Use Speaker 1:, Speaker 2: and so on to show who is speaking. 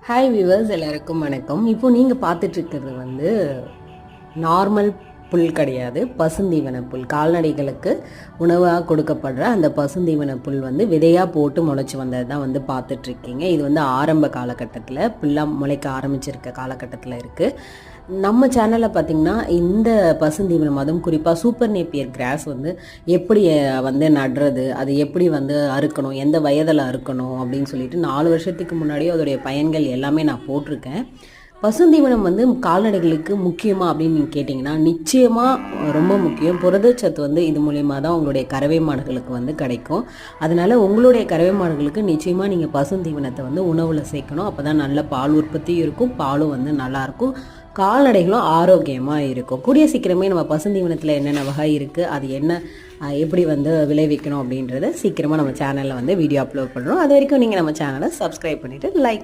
Speaker 1: Hi viewers, எல்லாருக்கும் வணக்கம். இப்போ நீங்கள் பார்த்துட்ருக்கிறது வந்து நார்மல் புல் கிடையாது, பசுந்தீவன புல். கால்நடைகளுக்கு உணவாக கொடுக்கப்படுற அந்த பசுந்தீவன புல் வந்து விதையாக போட்டு முளைச்சி வந்தது தான் வந்து பார்த்துட்ருக்கீங்க. இது வந்து ஆரம்ப காலகட்டத்தில் புல்லாக முளைக்க ஆரம்பிச்சிருக்க காலகட்டத்தில் இருக்குது. நம்ம சேனலில் பார்த்திங்கன்னா இந்த பசுந்தீவனம், அதுவும் குறிப்பாக சூப்பர் நேப்பியர் கிராஸ் வந்து எப்படி வந்து நடுறது, அது எப்படி வந்து அறுக்கணும், எந்த வயதில் அறுக்கணும் அப்படின்னு சொல்லிட்டு 4 வருஷத்துக்கு முன்னாடியே அதோடைய பயன்கள் எல்லாமே நான் போட்டிருக்கேன். பசுந்தீவனம் வந்து கால்நடைகளுக்கு முக்கியமாக அப்படின்னு நீங்கள் கேட்டிங்கன்னா நிச்சயமாக ரொம்ப முக்கியம். புரதச்சத்து வந்து இது மூலியமாக தான் உங்களுடைய கறவை மாடுகளுக்கு வந்து கிடைக்கும். அதனால் உங்களுடைய கறவை மாடுகளுக்கு நிச்சயமாக நீங்கள் பசுந்தீவனத்தை வந்து உணவில் சேர்க்கணும். அப்போ தான் நல்ல பால் உற்பத்தியும் இருக்கும், பாலும் வந்து நல்லாயிருக்கும், கால்நடைகளும் ஆரோக்கியமாக இருக்கும். கூடிய சீக்கிரமே நம்ம பசுந்தீவனத்தில் என்னென்ன வகை இருக்குது, அது என்ன எப்படி வந்து விளைவிக்கணும் அப்படின்றத சீக்கிரமாக நம்ம சேனலில் வந்து வீடியோ அப்லோட் பண்ணுறோம். அது வரைக்கும் நீங்கள் நம்ம சேனலை சப்ஸ்கிரைப் பண்ணிவிட்டு லைக்